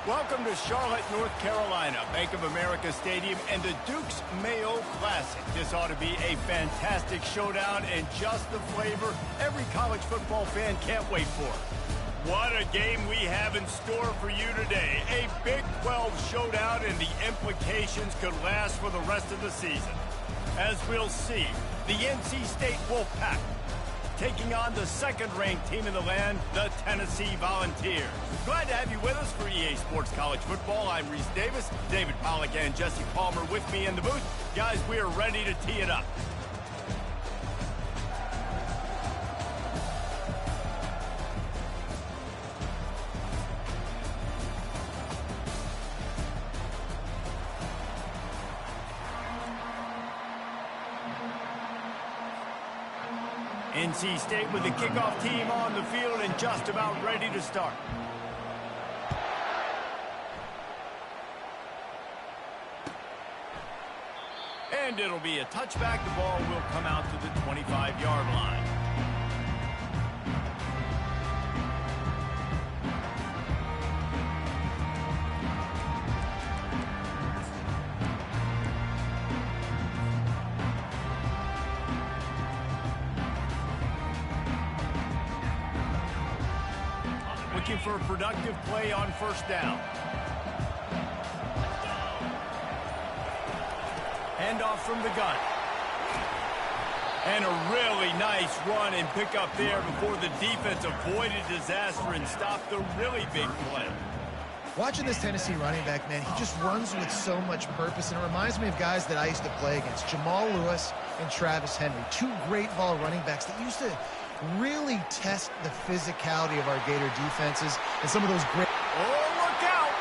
Welcome to Charlotte, North Carolina, Bank of America Stadium, and the Duke's Mayo Classic. This ought to be a fantastic showdown and just the flavor every college football fan can't wait for. What a game we have in store for you today. A Big 12 showdown, and the implications could last for the rest of the season. As we'll see, the NC State Wolfpack taking on the second-ranked team in the land, the Tennessee Volunteers. Glad to have you with us for EA Sports College Football. I'm Reese Davis, David Pollack and Jesse Palmer with me in the booth. Guys, we are ready to tee it up. NC State with the kickoff team on the field and just about ready to start. And it'll be a touchback. The ball will come out to the 25-yard line. Looking for a productive play on first down. Handoff from the gun. And a really nice run and pick up there before the defense avoided disaster and stopped the really big play. Watching this Tennessee running back, man, he just runs with so much purpose, and it reminds me of guys that I used to play against, Jamal Lewis and Travis Henry, two great ball running backs that used to really test the physicality of our Gator defenses and some of those great... Oh, look out!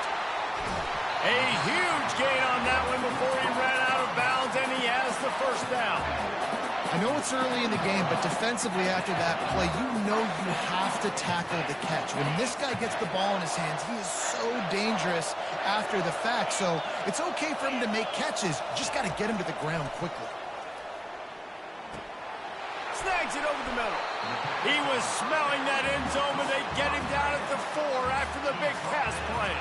A huge gain on that one before he ran out of bounds, and he has the first down. I know it's early in the game, but defensively after that play, you know you have to tackle the catch. When this guy gets the ball in his hands, he is so dangerous after the fact, so it's okay for him to make catches. You just got to get him to the ground quickly. Snags it over the middle. He was smelling that end zone, but they get him down at the 4 after the big pass play.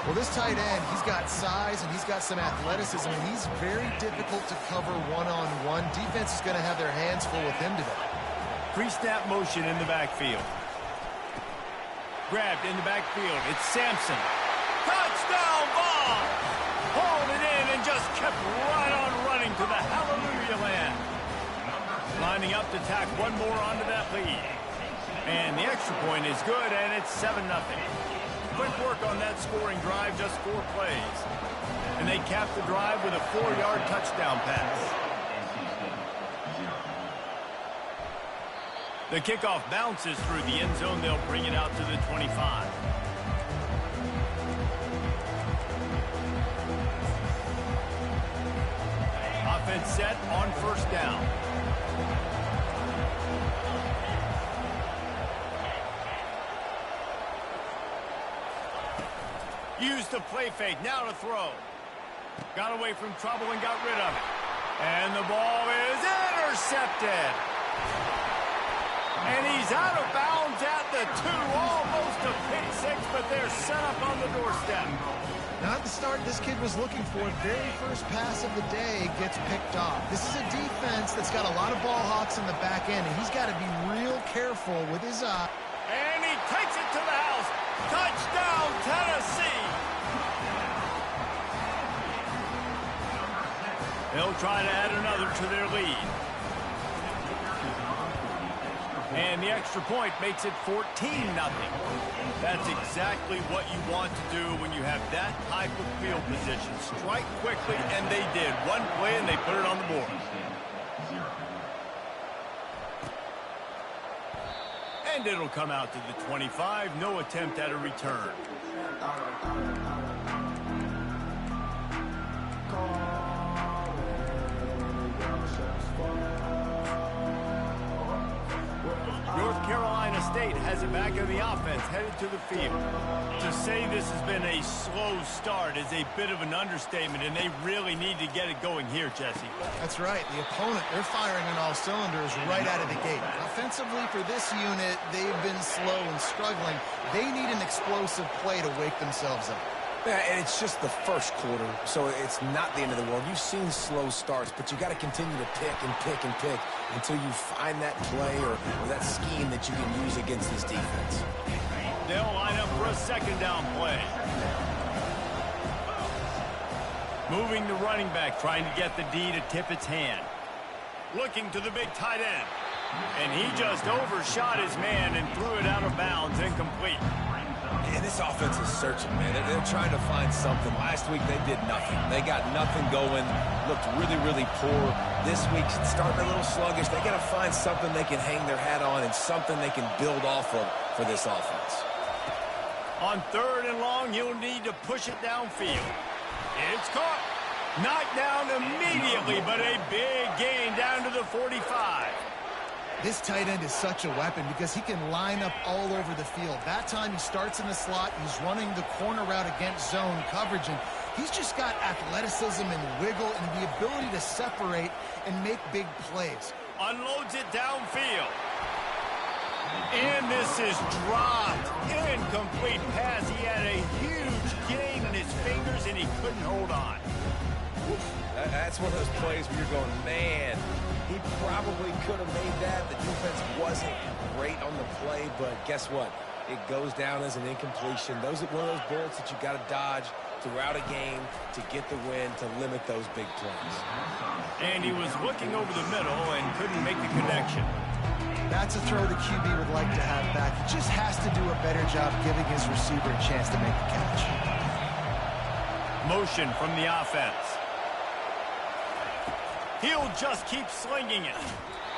Well, this tight end, he's got size and he's got some athleticism, and he's very difficult to cover one-on-one. Defense is going to have their hands full with him today. Pre-snap motion in the backfield. Grabbed in the backfield. It's Sampson. Touchdown ball! Hauled it in and just kept right on running to the hallelujah land. Lining up to tack one more onto that lead. And the extra point is good, and it's 7-0. Quick work on that scoring drive, just 4 plays. And they cap the drive with a 4-yard touchdown pass. The kickoff bounces through the end zone. They'll bring it out to the 25. Offense set on first down. Used the play fake, now to throw. Got away from trouble and got rid of it. And the ball is intercepted. And he's out of bounds at the 2, almost a pick 6, but they're set up on the doorstep. Not the start this kid was looking for. Very first pass of the day gets picked off. This is a defense that's got a lot of ball hawks in the back end, and he's got to be real careful with his eye. And he takes it to the house. Touchdown, Tennessee! They'll try to add another to their lead. And the extra point makes it 14-0. That's exactly what you want to do when you have that type of field position. Strike quickly, and they did. One play, and they put it on the board. And it'll come out to the 25. No attempt at a return. North Carolina State has it back in the offense, headed to the field. To say this has been a slow start is a bit of an understatement, and they really need to get it going here, Jesse. That's right. The opponent, they're firing on all cylinders right out of the gate. Offensively, for this unit, they've been slow and struggling. They need an explosive play to wake themselves up. Yeah, and it's just the first quarter, so it's not the end of the world. You've seen slow starts, but you got to continue to pick and pick and pick until you find that play or that scheme that you can use against this defense. They'll line up for a second down play. Moving the running back, trying to get the D to tip its hand. Looking to the big tight end. And he just overshot his man and threw it out of bounds, incomplete. And this offense is searching, man. They're trying to find something. Last week, they did nothing. They got nothing going, looked really, really poor. This week, starting a little sluggish. They got to find something they can hang their hat on and something they can build off of for this offense. On 3rd and long, he'll need to push it downfield. It's caught. Knocked down immediately, but a big gain down to the 45. This tight end is such a weapon because he can line up all over the field. That time he starts in the slot. He's running the corner route against zone coverage, and he's just got athleticism and wiggle and the ability to separate and make big plays. Unloads it downfield. And this is dropped. Incomplete pass. He had a huge gain in his fingers, and he couldn't hold on. That's one of those plays where you're going, man, he probably could have made that. The defense wasn't great on the play, but guess what? It goes down as an incompletion. Those are one of those bullets that you got to dodge throughout a game to get the win, to limit those big plays. And he was looking over the middle and couldn't make the connection. That's a throw the QB would like to have back. He just has to do a better job giving his receiver a chance to make the catch. Motion from the offense. He'll just keep slinging it.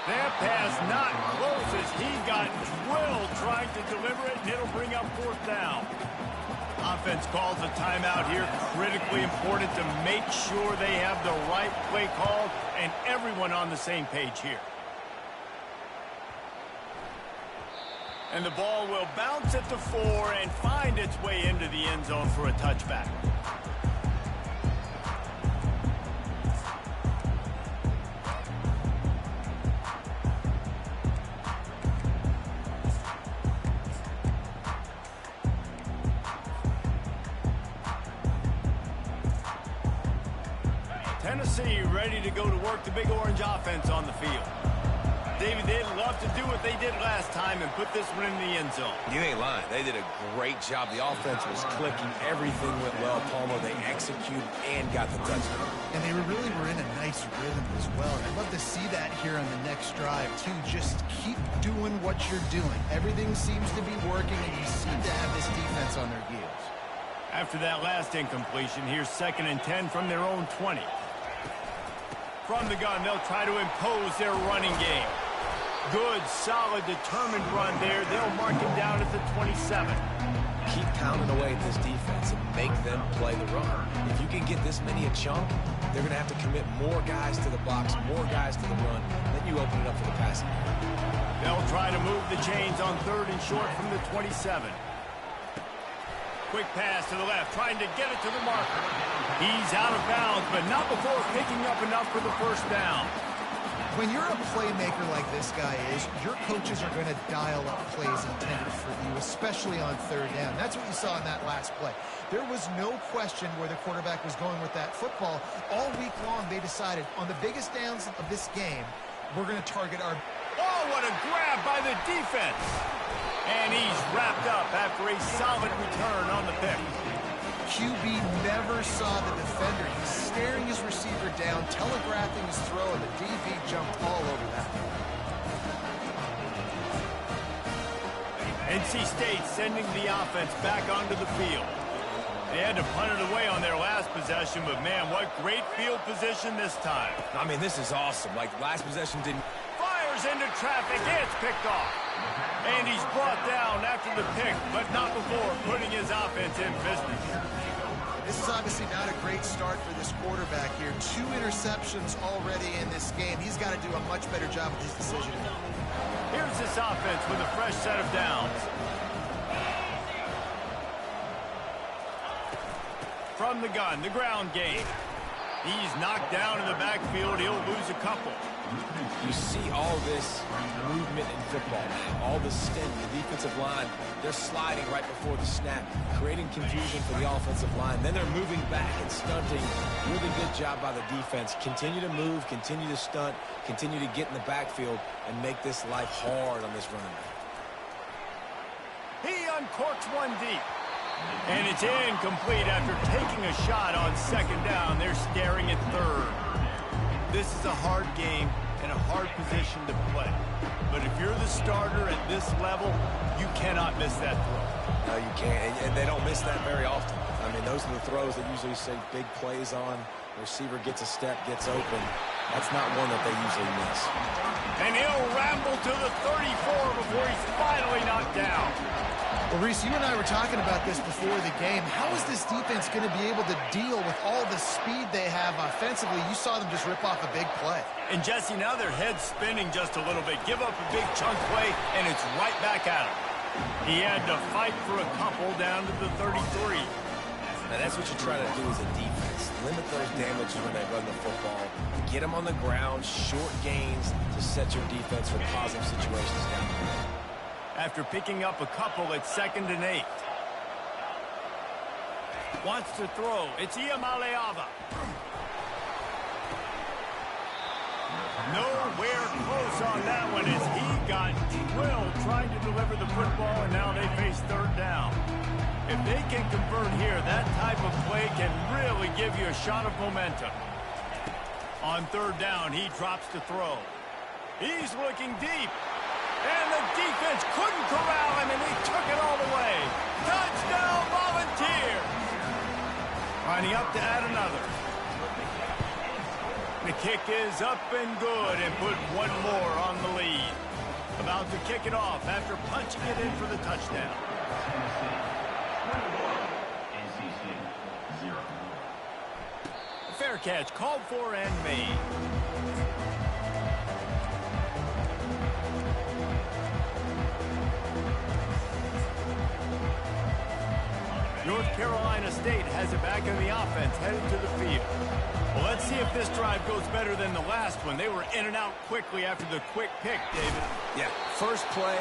That pass not close as he got drilled trying to deliver it, and it'll bring up 4th down. Offense calls a timeout here. Critically important to make sure they have the right play called and everyone on the same page here. And the ball will bounce at the 4 and find its way into the end zone for a touchback. Tennessee ready to go to work the big orange offense on the field. David, they'd love to do what they did last time and put this one in the end zone. You ain't lying. They did a great job. The offense was clicking. Everything went well. Palmer, they executed and got the touchdown. And they really were in a nice rhythm as well. And I'd love to see that here on the next drive, too. Just keep doing what you're doing. Everything seems to be working, and you seem to have this defense on their heels. After that last incompletion, here's 2nd and 10 from their own 20. From the gun, they'll try to impose their running game. Good, solid, determined run there. They'll mark him down at the 27. Keep pounding away at this defense and make them play the run. If you can get this many a chunk, they're going to have to commit more guys to the box, more guys to the run. Then you open it up for the passing. They'll try to move the chains on 3rd and short from the 27. Quick pass to the left, trying to get it to the marker. He's out of bounds, but not before picking up enough for the 1st down. When you're a playmaker like this guy is, your coaches are going to dial up plays intended for you, especially on 3rd down. That's what you saw in that last play. There was no question where the quarterback was going with that football. All week long, they decided on the biggest downs of this game, we're going to target our... Oh, what a grab by the defense! And he's wrapped up after a solid return on the pick. QB never saw the defender. He's staring his receiver down, telegraphing his throw, and the DB jumped all over that. NC State sending the offense back onto the field. They had to punt it away on their last possession, but man, what great field position this time. I mean, this is awesome. Like, last possession didn't... Fires into traffic, it's picked off. And he's brought down after the pick, but not before putting his offense in business. This is obviously not a great start for this quarterback here. 2 interceptions already in this game. He's got to do a much better job with his decision. Here's this offense with a fresh set of downs. From the gun, the ground game. He's knocked down in the backfield. He'll lose a couple. You see all this movement in football, man. All the stint, the defensive line, they're sliding right before the snap, creating confusion for the offensive line. Then they're moving back and stunting. Really good job by the defense. Continue to move, continue to stunt, continue to get in the backfield and make this life hard on this running back. He uncorks one deep. And it's incomplete after taking a shot on second down. They're staring at third. This is a hard game and a hard position to play. But if you're the starter at this level, you cannot miss that throw. No, you can't. And they don't miss that very often. I mean, those are the throws that usually say big plays on. The receiver gets a step, gets open. That's not one that they usually miss. And he'll ramble to the 34 before he's finally knocked down. Well, Reese, you and I were talking about this before the game. How is this defense going to be able to deal with all the speed they have offensively? You saw them just rip off a big play. And, Jesse, now their head's spinning just a little bit. Give up a big chunk play, and it's right back at him. He had to fight for a couple down to the 33. Now, that's what you try to do as a defense. Limit those damages when they run the football. Get them on the ground, short gains to set your defense for positive situations down the road. After picking up a couple at 2nd and 8. Wants to throw. It's Iamaleava. Nowhere close on that one as he got drilled trying to deliver the football, and now they face 3rd down. If they can convert here, that type of play can really give you a shot of momentum. On 3rd down, he drops to throw. He's looking deep. And the defense couldn't corral him, and he took it all the way. Touchdown, Volunteers! Lining up to add another. The kick is up and good and put one more on the lead. About to kick it off after punching it in for the touchdown. Fair catch called for and made. North Carolina State has it back in the offense, headed to the field. Well, let's see if this drive goes better than the last one. They were in and out quickly after the quick pick, David. Yeah, first play,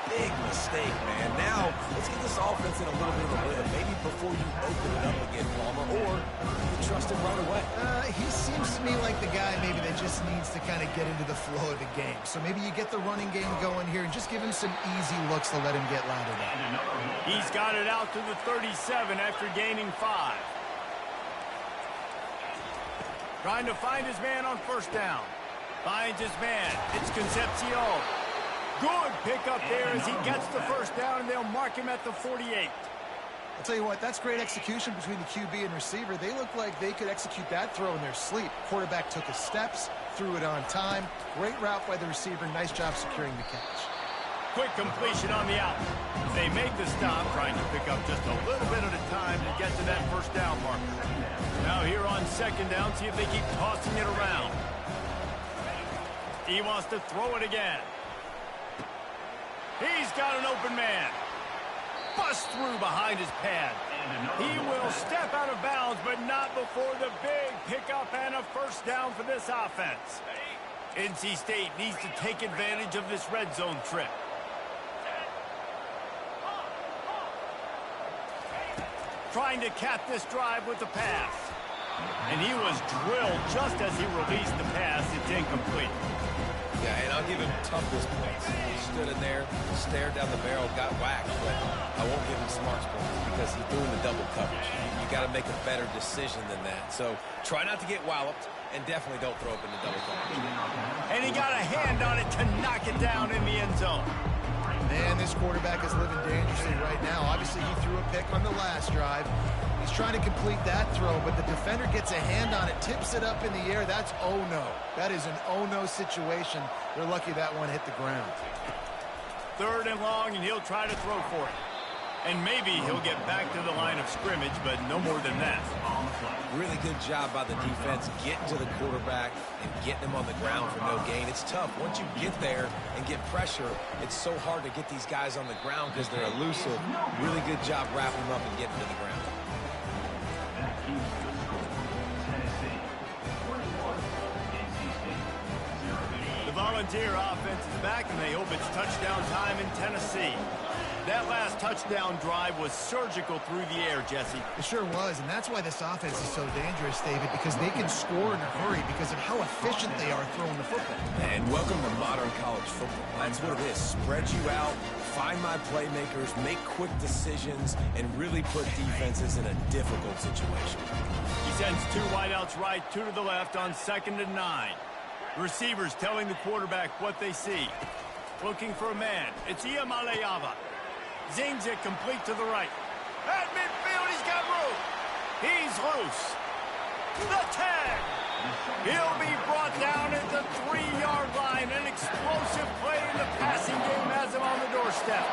big mistake, man. Now, let's get this offense in a little bit of a rhythm. Maybe before you open it up again, Palmer, or you trust him right away. He seems to me like the guy maybe that just needs to kind of get into the flow of the game. So maybe you get the running game going here and just give him some easy looks to let him get lathered up. He's got it out to the 37 after gaining 5. Trying to find his man on 1st down. Finds his man. It's Concepcion. Good pickup there as he gets the 1st down, and they'll mark him at the 48. I'll tell you what, that's great execution between the QB and receiver. They look like they could execute that throw in their sleep. Quarterback took his steps, threw it on time. Great route by the receiver. Nice job securing the catch. Quick completion on the out. They make the stop, trying to pick up just a little bit at a time to get to that 1st down marker. Now here on 2nd down, see if they keep tossing it around. He wants to throw it again. He's got an open man. Bust through behind his pad. He will step out of bounds, but not before the big pickup and a 1st down for this offense. NC State needs to take advantage of this red zone trip. Trying to cap this drive with the pass. And he was drilled just as he released the pass. It's incomplete. Yeah, and I'll give him toughness points. He stood in there, stared down the barrel, got whacked, but I won't give him smarts points because he threw in the double coverage. You got to make a better decision than that. So try not to get walloped, and definitely don't throw up in the double coverage. And he got a hand on it to knock it down in the end zone. Man, this quarterback is living dangerously right now. Obviously, he threw a pick on the last drive. He's trying to complete that throw, but the defender gets a hand on it, tips it up in the air. That's oh-no. That is an oh-no situation. They're lucky that one hit the ground. 3rd and long, and he'll try to throw for it. And maybe he'll get back to the line of scrimmage, but no more than that. Really good job by the defense getting to the quarterback and getting him on the ground for no gain. It's tough. Once you get there and get pressure, it's so hard to get these guys on the ground because they're elusive. Really good job wrapping them up and getting to the ground. The Volunteer offense is back, and they hope it's touchdown time in Tennessee. That last touchdown drive was surgical through the air, Jesse. It sure was, and that's why this offense is so dangerous, David, because they can score in a hurry because of how efficient they are throwing the football. And welcome to modern college football. That's what it is. Spread you out, find my playmakers, make quick decisions, and really put defenses in a difficult situation. He sends 2 wideouts right, 2 to the left on 2nd and 9. Receivers telling the quarterback what they see. Looking for a man. It's Layjohn5. Zings it complete to the right. At midfield, he's got room. He's loose. The tag. He'll be brought down at the 3-yard line. An explosive play in the passing game has him on the doorstep.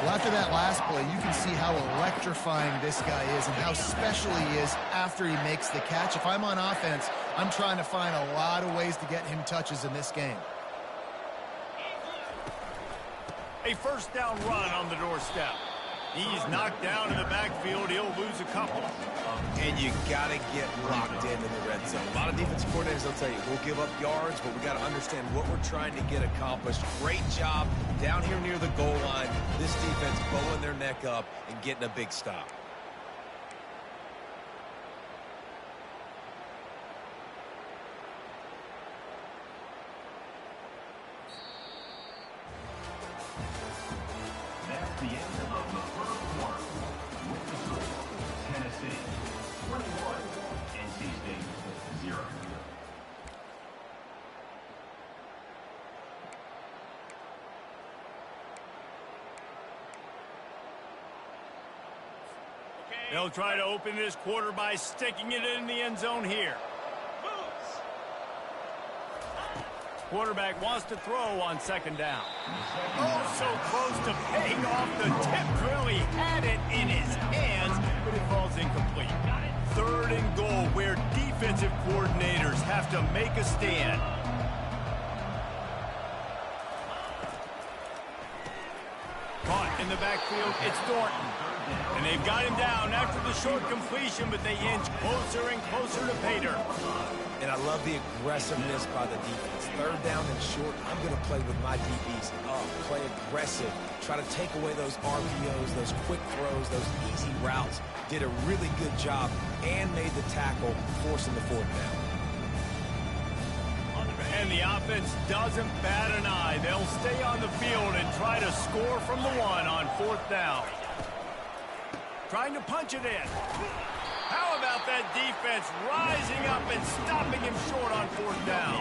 Well, after that last play, you can see how electrifying this guy is and how special he is after he makes the catch. If I'm on offense, I'm trying to find a lot of ways to get him touches in this game. A first down run on the doorstep. He's knocked down in the backfield. He'll lose a couple. And you got to get locked in the red zone. A lot of defensive coordinators will tell you, we'll give up yards, but we got to understand what we're trying to get accomplished. Great job down here near the goal line. This defense bowing their neck up and getting a big stop. The end of the first quarter. With the score, Tennessee 21, NC State 0. They'll try to open this quarter by sticking it in the end zone here. Quarterback wants to throw on 2nd down. Oh, so close to paying off the tip. Really had it in his hands, but it falls incomplete. 3rd and goal, where defensive coordinators have to make a stand. Caught in the backfield, it's Thornton. And they've got him down after the short completion, but they inch closer and closer to pay dirt. And I love the aggressiveness by the defense. 3rd down and short, I'm going to play with my DBs up, play aggressive, try to take away those RPOs, those quick throws, those easy routes. Did a really good job and made the tackle, forcing the 4th down. And the offense doesn't bat an eye. They'll stay on the field and try to score from the 1 on 4th down. Trying to punch it in. How about that defense rising up and stopping him short on 4th down?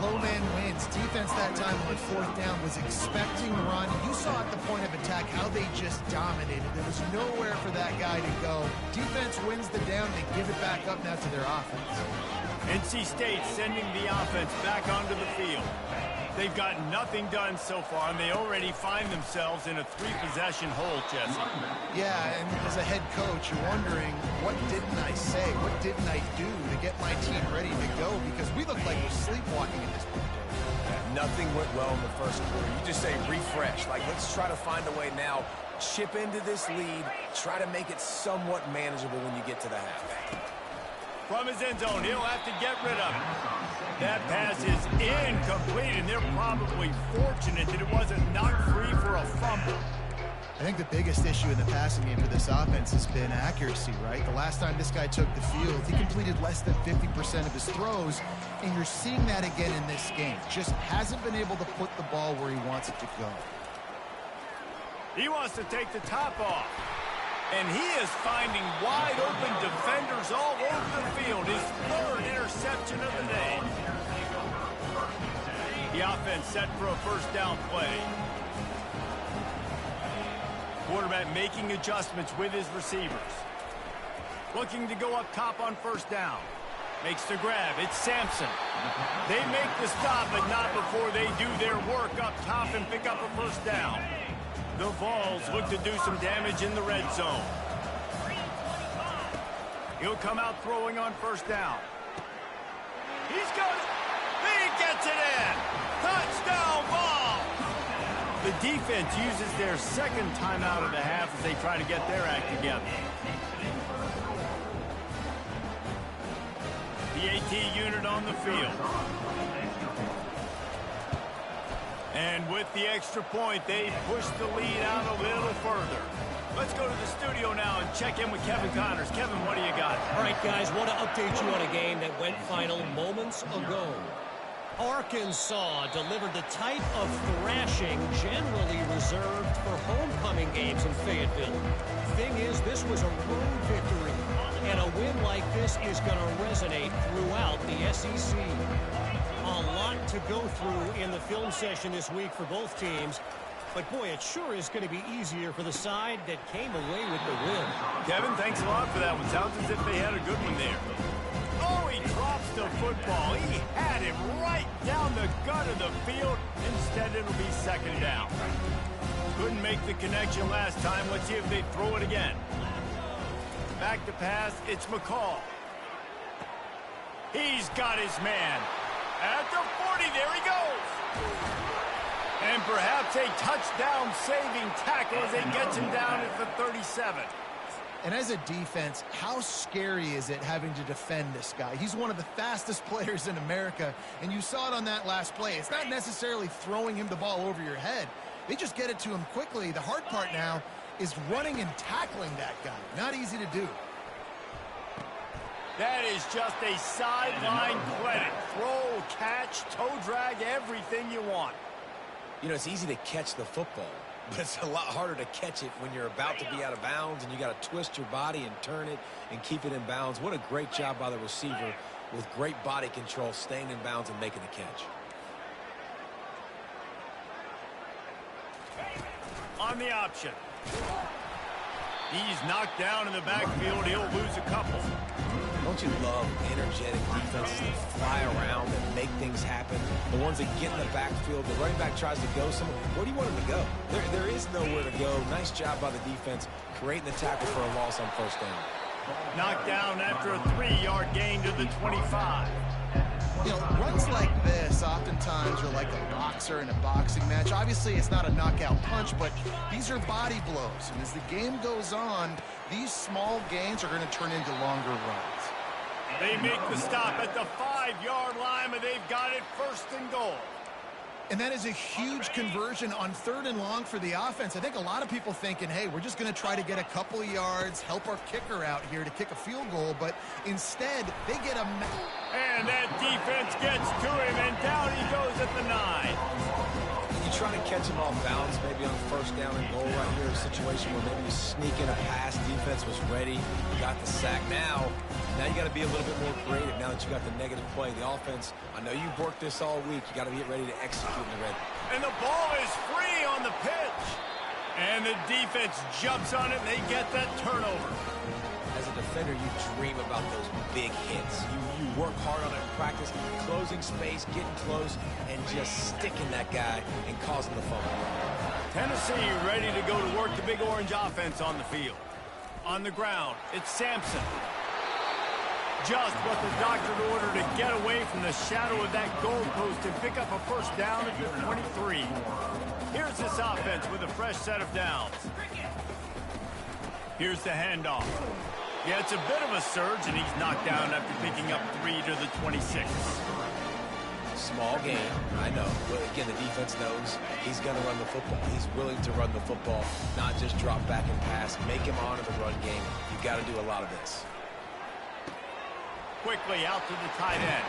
Low man wins. Defense that time on 4th down was expecting the run. You saw at the point of attack how they just dominated. There was nowhere for that guy to go. Defense wins the down. They give it back up now to their offense. NC State sending the offense back onto the field. They've got nothing done so far, and they already find themselves in a 3-possession hole, Jesse. Yeah, and as a head coach, you're wondering, what didn't I say? What didn't I do to get my team ready to go? Because we look like we're sleepwalking at this point. Nothing went well in the first quarter. You just say refresh. Like, let's try to find a way now. Chip into this lead. Try to make it somewhat manageable when you get to the half. From his end zone, he'll have to get rid of it. That pass is incomplete, and they're probably fortunate that it wasn't knocked free for a fumble. I think the biggest issue in the passing game for this offense has been accuracy, right? The last time this guy took the field, he completed less than 50% of his throws, and you're seeing that again in this game. Just hasn't been able to put the ball where he wants it to go. He wants to take the top off. And he is finding wide-open defenders all over the field. His 3rd interception of the day. The offense set for a first down play. Quarterback making adjustments with his receivers. Looking to go up top on 1st down. Makes the grab. It's Sampson. They make the stop, but not before they do their work up top and pick up a 1st down. The Vols look to do some damage in the red zone. He'll come out throwing on first down. He's got it. He gets it in. Touchdown ball. The defense uses their second timeout of the half as they try to get their act together. The AT unit on the field. And with the extra point, they push the lead out a little further. Let's go to the studio now and check in with Kevin Connors. Kevin, what do you got? All right, guys, want to update you on a game that went final moments ago. Arkansas delivered the type of thrashing generally reserved for homecoming games in Fayetteville. Thing is, this was a road victory, and a win like this is going to resonate throughout the SEC. A lot to go through in the film session this week for both teams. But, boy, it sure is going to be easier for the side that came away with the win. Kevin, thanks a lot for that one. Sounds as if they had a good one there. Oh, he drops the football. He had it right down the gut of the field. Instead, it'll be second down. Couldn't make the connection last time. Let's see if they throw it again. Back to pass. It's McCall. He's got his man. At the 40, there he goes. And perhaps a touchdown-saving tackle as he gets him down at the 37. And as a defense, how scary is it having to defend this guy? He's one of the fastest players in America, and you saw it on that last play. It's not necessarily throwing him the ball over your head. They just get it to him quickly. The hard part now is running and tackling that guy. Not easy to do. That is just a sideline credit. Throw, catch, toe drag, everything you want. You know, it's easy to catch the football, but it's a lot harder to catch it when you're about to be out of bounds and you got to twist your body and turn it and keep it in bounds. What a great job by the receiver with great body control, staying in bounds and making the catch. On the option. He's knocked down in the backfield. He'll lose a couple. Don't you love energetic defenses that fly around and make things happen? The ones that get in the backfield, the running back tries to go somewhere. Where do you want him to go? There is nowhere to go. Nice job by the defense, creating the tackle for a loss on first down. Knocked down after a 3-yard gain to the 25. You know, runs like this oftentimes are like a boxer in a boxing match. Obviously, it's not a knockout punch, but these are body blows. And as the game goes on, these small gains are going to turn into longer runs. They make the stop at the 5-yard line, but they've got it first and goal. And that is a huge conversion on 3rd and long for the offense. I think a lot of people thinking, hey, we're just going to try to get a couple of yards, help our kicker out here to kick a field goal. But instead, they get a... And that defense gets to him, and down he goes at the 9. You try to catch him off balance, maybe on first down and goal right here, a situation where maybe you sneak in a pass, defense was ready, got the sack. Now you got to be a little bit more creative now that you got the negative play. The offense, I know you've worked this all week. You got to get ready to execute in the red. And the ball is free on the pitch. And the defense jumps on it, and they get that turnover. As a defender, you dream about those big hits. You work hard on it in practice, closing space, getting close, and just sticking that guy and causing the fumble. Tennessee ready to go to work the Big Orange offense on the field. On the ground, it's Sampson. Just what the doctor ordered to get away from the shadow of that goalpost and pick up a first down at the 23. Here's this offense with a fresh set of downs. Here's the handoff. Yeah, it's a bit of a surge, and he's knocked down after picking up 3 to the 26. Small game, I know. But again, the defense knows he's going to run the football. He's willing to run the football, not just drop back and pass. Make him honor the run game. You've got to do a lot of this. Quickly out to the tight end.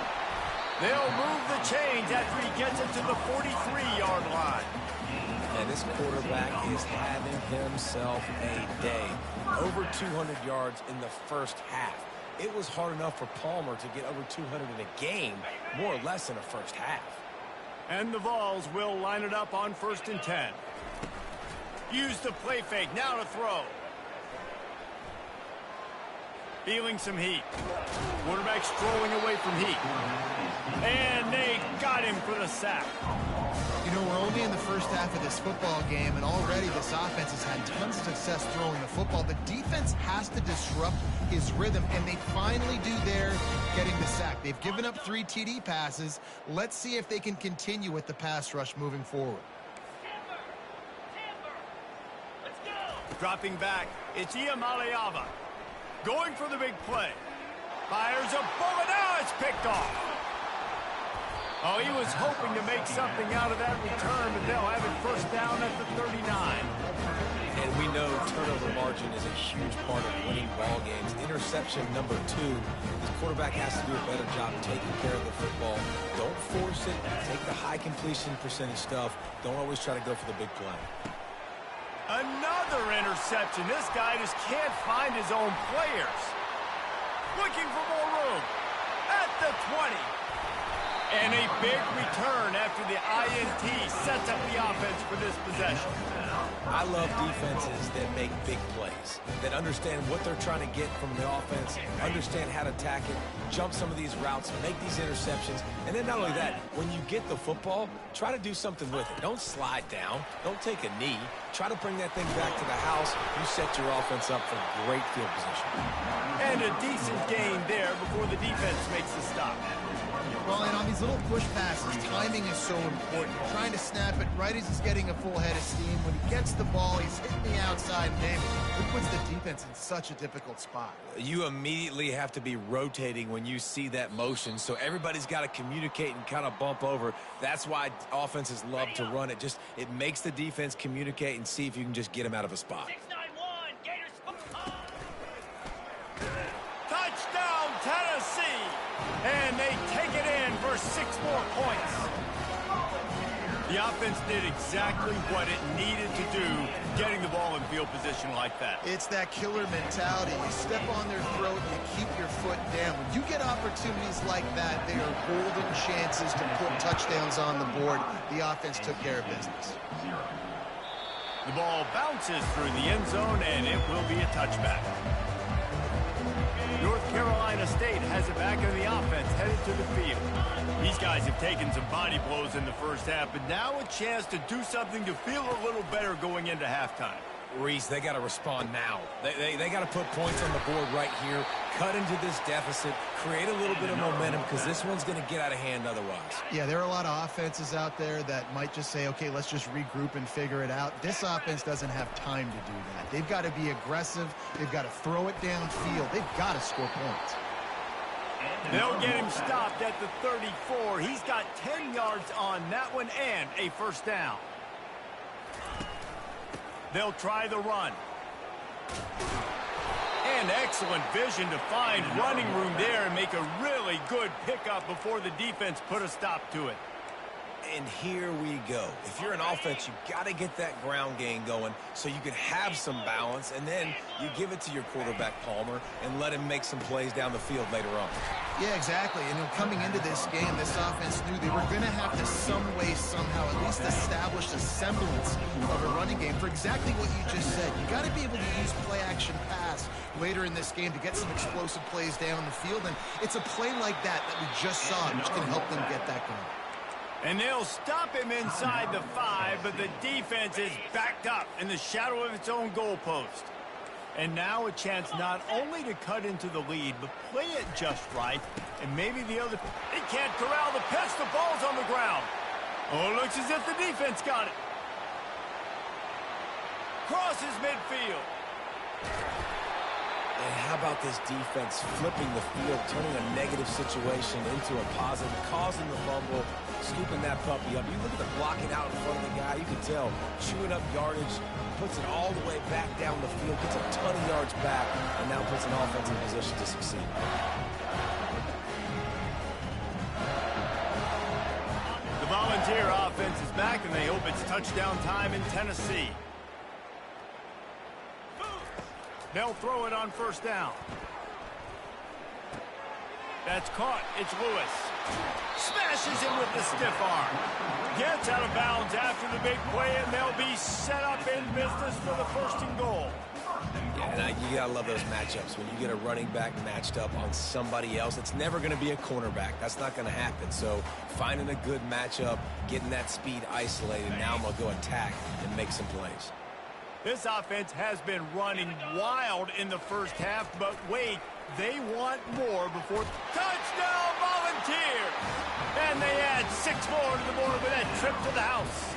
They'll move the chains after he gets it to the 43-yard line. And this quarterback is having himself a day. Over 200 yards in the first half. It was hard enough for Palmer to get over 200 in a game, more or less in the first half. And the Vols will line it up on 1st and 10. Use the play fake, now to throw. Feeling some heat. Quarterback strolling away from heat. And they got him for the sack. You know, we're only in the first half of this football game, and already this offense has had tons of success throwing the football. The defense has to disrupt his rhythm, and they finally do there, getting the sack. They've given up 3 TD passes. Let's see if they can continue with the pass rush moving forward. Dropping back, it's Iamaleava. Going for the big play. Fires a bullet. Now it's picked off. Oh, he was hoping to make something out of that return, but they'll have it first down at the 39. And we know turnover margin is a huge part of winning ball games. Interception number 2. The quarterback has to do a better job taking care of the football. Don't force it. Take the high completion percentage stuff. Don't always try to go for the big play. Another interception. This guy just can't find his own players. Looking for more room. At the 20. And a big return after the INT sets up the offense for this possession. I love defenses that make big plays, that understand what they're trying to get from the offense, understand how to attack it, jump some of these routes, make these interceptions, and then not only that, when you get the football, try to do something with it. Don't slide down. Don't take a knee. Try to bring that thing back to the house. You set your offense up for great field position. And a decent gain there before the defense makes the stop. Well, and on these little push passes, timing is so important. Trying to snap it right as he's getting a full head of steam. When he gets the ball, he's hitting the outside name. It puts the defense in such a difficult spot. You immediately have to be rotating when you see that motion, so everybody's got to communicate and kind of bump over. That's why offenses love to run it. It makes the defense communicate and see if you can just get him out of a spot. 691, Gators. Touchdown, Tennessee. And they take it in for 6 more points. The offense did exactly what it needed to do, getting the ball in field position like that. It's that killer mentality. You step on their throat, you keep your foot down. When you get opportunities like that, they are golden chances to put touchdowns on the board. The offense took care of business. The ball bounces through the end zone, and it will be a touchback. North Carolina State has it back in the offense, headed to the field. These guys have taken some body blows in the first half, but now a chance to do something to feel a little better going into halftime. Reese, they got to respond now. They got to put points on the board right here, cut into this deficit, create a little bit of momentum, because this one's going to get out of hand otherwise. Yeah, there are a lot of offenses out there that might just say, okay, let's just regroup and figure it out. This offense doesn't have time to do that. They've got to be aggressive. They've got to throw it downfield. They've got to score points. They'll get him stopped at the 34. He's got 10 yards on that one and a first down. They'll try the run. And excellent vision to find running room there and make a really good pickup before the defense put a stop to it. And here we go. If you're an offense, you got to get that ground game going so you can have some balance, and then you give it to your quarterback, Palmer, and let him make some plays down the field later on. Yeah, exactly. And coming into this game, this offense knew they were going to have to some way, somehow, at least establish a semblance of a running game for exactly what you just said. You got to be able to use play-action pass later in this game to get some explosive plays down the field, and it's a play like that we just saw, which can help them get that going. And they'll stop him inside the 5, but the defense is backed up in the shadow of its own goalpost. And now a chance not only to cut into the lead, but play it just right. And maybe the other... They can't corral the pitch. The ball's on the ground. Oh, it looks as if the defense got it. Crosses midfield. And how about this defense flipping the field, turning a negative situation into a positive, causing the fumble, scooping that puppy up. You look at the blocking out in front of the guy, you can tell, chewing up yardage, puts it all the way back down the field, gets a ton of yards back, and now puts an offense in position to succeed. The Volunteer offense is back, and they hope it's touchdown time in Tennessee. They'll throw it on first down. That's caught. It's Lewis. Smashes him with the stiff arm. Gets out of bounds after the big play, and they'll be set up in business for the 1st and goal. Yeah, and you got to love those matchups. When you get a running back matched up on somebody else, it's never going to be a cornerback. That's not going to happen. So finding a good matchup, getting that speed isolated, now I'm going to go attack and make some plays. This offense has been running wild in the first half, but wait, they want more before touchdown Volunteer! And they add 6 more to the board with that trip to the house.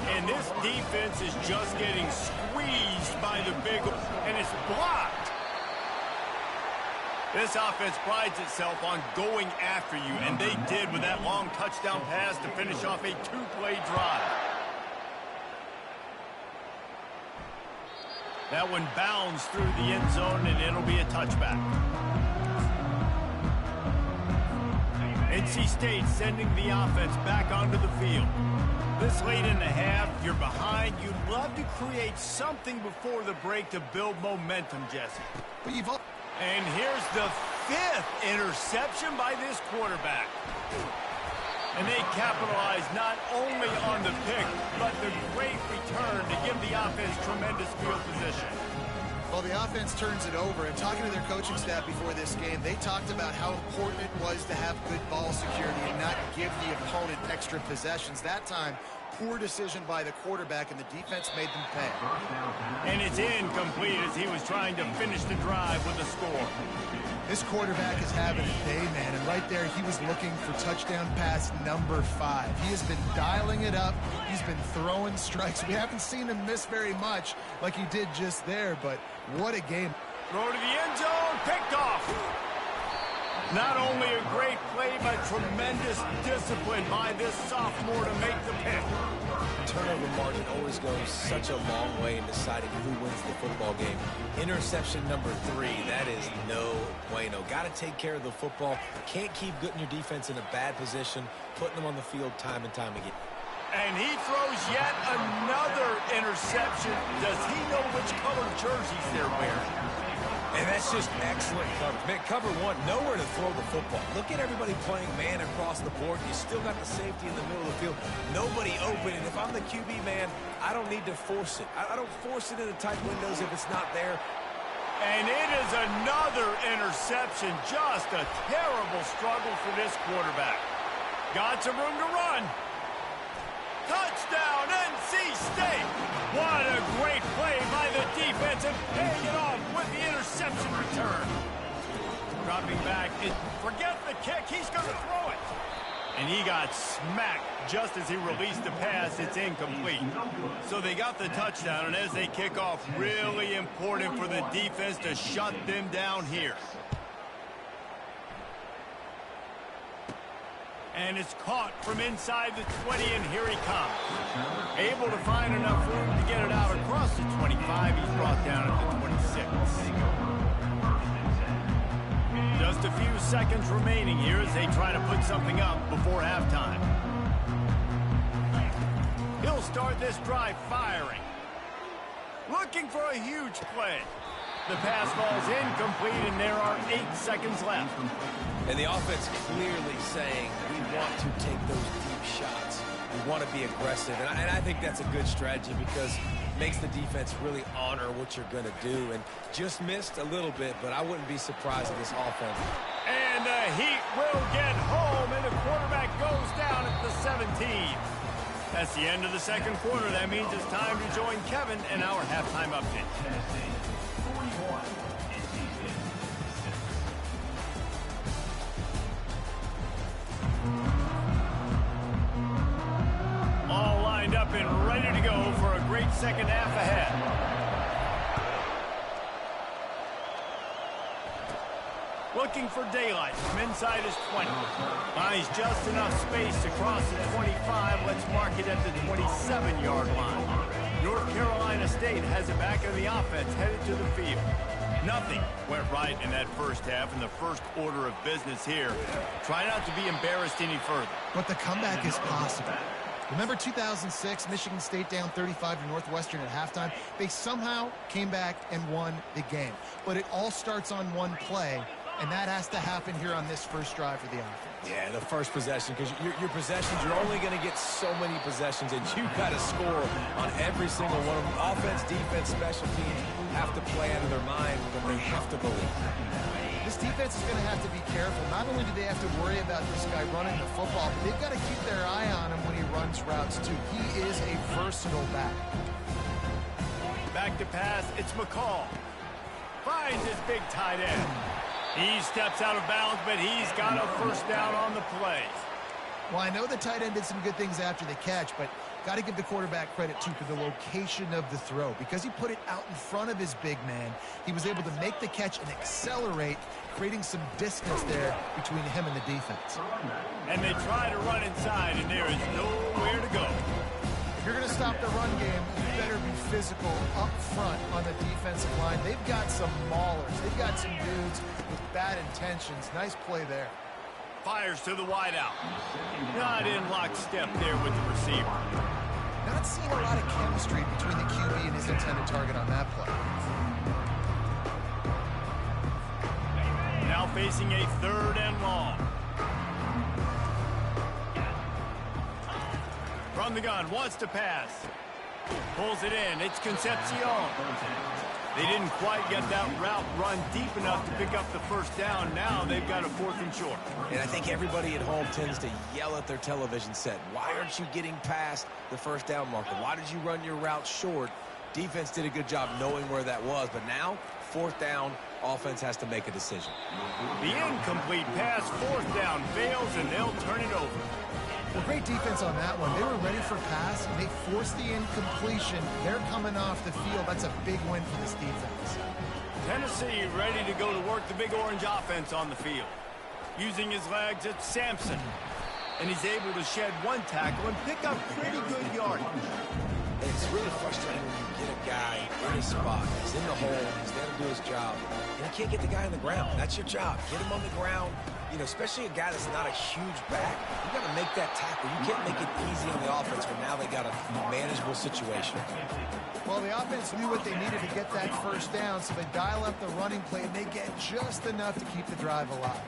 And this defense is just getting squeezed by the big, and it's blocked. This offense prides itself on going after you, and they did with that long touchdown pass to finish off a 2-play drive. That one bounds through the end zone, and it'll be a touchback. NC State sending the offense back onto the field. This late in the half, you're behind. You'd love to create something before the break to build momentum, Jesse. But and here's the 5th interception by this quarterback. And they capitalize not only on the pick, but the great return to give the offense tremendous field position. Well, the offense turns it over, and talking to their coaching staff before this game, they talked about how important it was to have good ball security and not give the opponent extra possessions. That time, poor decision by the quarterback, and the defense made them pay. And it's incomplete as he was trying to finish the drive with a score. This quarterback is having a day, man, and right there he was looking for touchdown pass number 5. He has been dialing it up. He's been throwing strikes. We haven't seen him miss very much like he did just there, but what a game. Throw to the end zone, picked off. Not only a great play, but tremendous discipline by this sophomore to make the pick. Turnover margin always goes such a long way in deciding who wins the football game. Interception number 3, that is no bueno. Got to take care of the football. Can't keep getting your defense in a bad position, putting them on the field time and time again. And he throws yet another interception. Does he know which color jerseys they're wearing? And that's just excellent coverage. Man, cover 1, nowhere to throw the football. Look at everybody playing man across the board. You still got the safety in the middle of the field. Nobody open. And if I'm the QB, man, I don't need to force it. I don't force it into tight windows if it's not there. And it is another interception. Just a terrible struggle for this quarterback. Got some room to run. Touchdown, NC State! What a great play by the defense and paying it off with the interception return. Dropping back, forget the kick, he's going to throw it. And he got smacked just as he released the pass. It's incomplete. So they got the touchdown, and as they kick off, really important for the defense to shut them down here. And it's caught from inside the 20, and here he comes. Able to find enough room to get it out across the 25. He's brought down at the 26. Just a few seconds remaining here as they try to put something up before halftime. He'll start this drive firing. Looking for a huge play. The pass falls incomplete, and there are 8 seconds left. And the offense clearly saying, we want to take those deep shots. We want to be aggressive. And I think that's a good strategy because it makes the defense really honor what you're going to do. And just missed a little bit, but I wouldn't be surprised if this offense. And the Heat will get home, and the quarterback goes down at the 17. That's the end of the second quarter. That means it's time to join Kevin in our halftime update. Tennessee 41, NC State 6. All lined up and ready to go for a great second half ahead. Looking for daylight from inside his 20. Finds just enough space to cross the 25. Let's mark it at the 27-yard line. North Carolina State has it back in the offense, headed to the field. Nothing went right in that first half in the first order of business here. Try not to be embarrassed any further. But the comeback is possible. Remember 2006, Michigan State down 35 to Northwestern at halftime? They somehow came back and won the game. But it all starts on one play, And that has to happen here on this first drive for the offense. Yeah, the first possession, because your possessions, you're only going to get so many possessions, and you've got to score on every single one of them. Offense, defense, special teams have to play out of their mind, but they have to believe. This defense is going to have to be careful. Not only do they have to worry about this guy running the football, but they've got to keep their eye on him when he runs routes, too. He is a versatile back. Back to pass, it's McCall. Finds his big tight end. He steps out of bounds, but he's got a first down on the play. Well, I know the tight end did some good things after the catch, but got to give the quarterback credit, too, for the location of the throw. Because he put it out in front of his big man, he was able to make the catch and accelerate, creating some distance there between him and the defense. And they try to run inside, and there is nowhere to go. If you're going to stop the run game, you better be physical up front on the defensive line. They've got some maulers. They've got some dudes with bad intentions. Nice play there. Fires to the wideout. Not in lockstep there with the receiver. Not seeing a lot of chemistry between the QB and his intended target on that play. Now facing a 3rd and long. From the gun, wants to pass. Pulls it in. It's Concepcion. They didn't quite get that route run deep enough to pick up the first down. Now they've got a 4th and short. And I think everybody at home tends to yell at their television set. Why aren't you getting past the first down marker? Why did you run your route short? Defense did a good job knowing where that was. But now, 4th down, offense has to make a decision. The incomplete pass, 4th down, fails, and they'll turn it over. Well, great defense on that one. They were ready for pass, and they forced the incompletion. They're coming off the field. That's a big win for this defense. Tennessee ready to go to work the Big Orange offense on the field. Using his legs, it's Sampson. And he's able to shed 1 tackle and pick up pretty good yardage. It's really frustrating when you get a guy in his spot. He's in the hole. He's there to do his job. And you can't get the guy on the ground. That's your job. Get him on the ground. You know, especially a guy that's not a huge back. You got to make that tackle. You can't make it easy on the offense when now they got a manageable situation. Well, the offense knew what they needed to get that first down, so they dial up the running play, and they get just enough to keep the drive alive.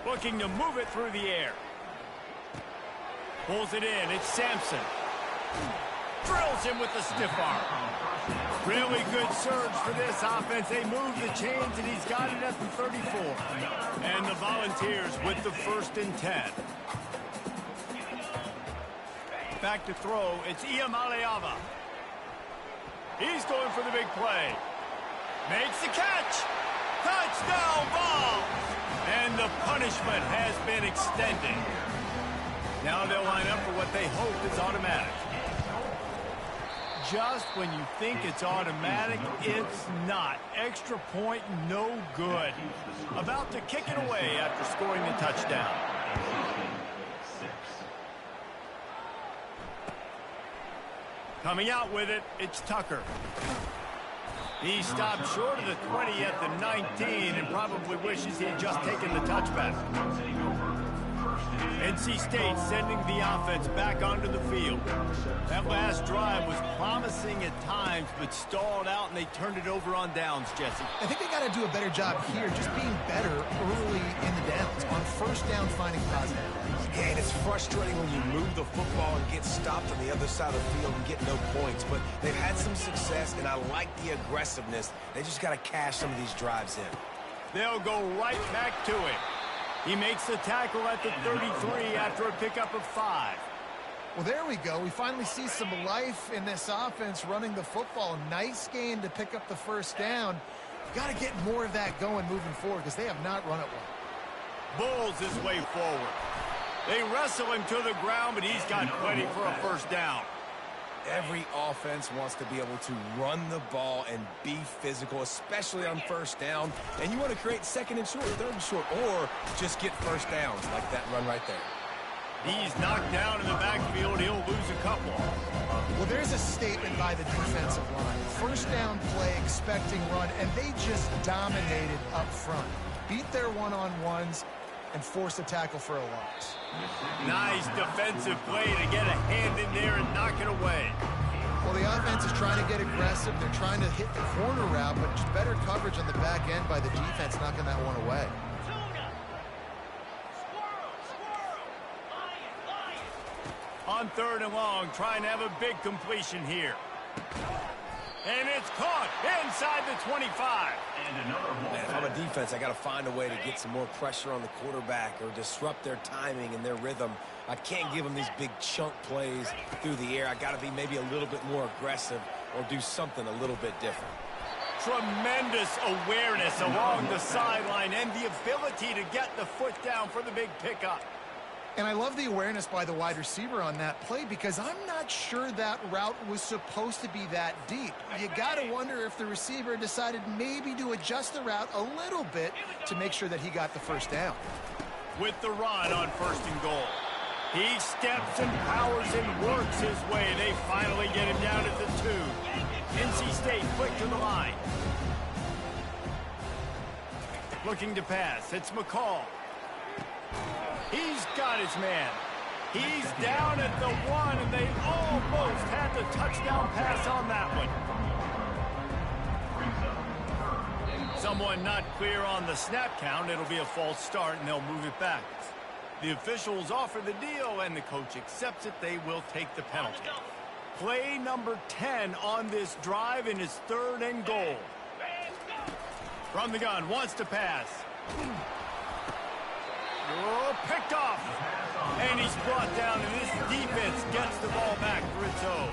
Looking to move it through the air. Pulls it in. It's Sampson. Drills him with the stiff arm. Really good surge for this offense. They move the chains, and he's got it at the 34. And the Volunteers with the 1st and 10. Back to throw. It's Iamaleava. He's going for the big play. Makes the catch. Touchdown ball. And the punishment has been extended. Now they'll line up for what they hope is automatic. Just when you think it's automatic, it's not. Extra point, no good. About to kick it away after scoring the touchdown. Coming out with it, it's Tucker. He stopped short of the 20 at the 19 and probably wishes he had just taken the touchback. NC State sending the offense back onto the field. That last drive was promising at times, but stalled out, and they turned it over on downs, Jesse. I think they got to do a better job here, just being better early in the downs. On first down, finding positive. Yeah, and it's frustrating when you move the football and get stopped on the other side of the field and get no points. But they've had some success, and I like the aggressiveness. They just got to cash some of these drives in. They'll go right back to it. He makes the tackle at the 33 after a pickup of 5. Well, there we go. We finally see some life in this offense running the football. Nice gain to pick up the first down. Got to get more of that going moving forward because they have not run it well. Bulls his way forward. They wrestle him to the ground, but he's got plenty for a first down. Every offense wants to be able to run the ball and be physical, especially on first down. And you want to create 2nd and short, 3rd and short, or just get first downs like that run right there. He's knocked down in the backfield. He'll lose a couple. Well, there's a statement by the defensive line. First down play, expecting run, and they just dominated up front. Beat their one-on-ones and force a tackle for a loss. Nice defensive play to get a hand in there and knock it away. Well, the offense is trying to get aggressive. They're trying to hit the corner route, but just better coverage on the back end by the defense knocking that one away. On 3rd and long, trying to have a big completion here. And it's caught inside the 25. And another one. Man, if I'm a defense, I got to find a way to get some more pressure on the quarterback or disrupt their timing and their rhythm. I can't give them these big chunk plays through the air. I got to be maybe a little bit more aggressive or do something a little bit different. Tremendous awareness along the sideline and the ability to get the foot down for the big pickup. And I love the awareness by the wide receiver on that play because I'm not sure that route was supposed to be that deep. You got to wonder if the receiver decided maybe to adjust the route a little bit to make sure that he got the first down. With the run on 1st and goal. He steps and powers and works his way. They finally get him down at the 2. NC State quick to the line. Looking to pass. It's McCall. He's got his man. He's down at the 1, and they almost had the touchdown pass on that one. Someone not clear on the snap count. It'll be a false start, and they'll move it back. The officials offer the deal, and the coach accepts it. They will take the penalty. Play number 10 on this drive in his 3rd and goal. From the gun, wants to pass. Oh, picked off. And he's brought down, and this defense gets the ball back for its own.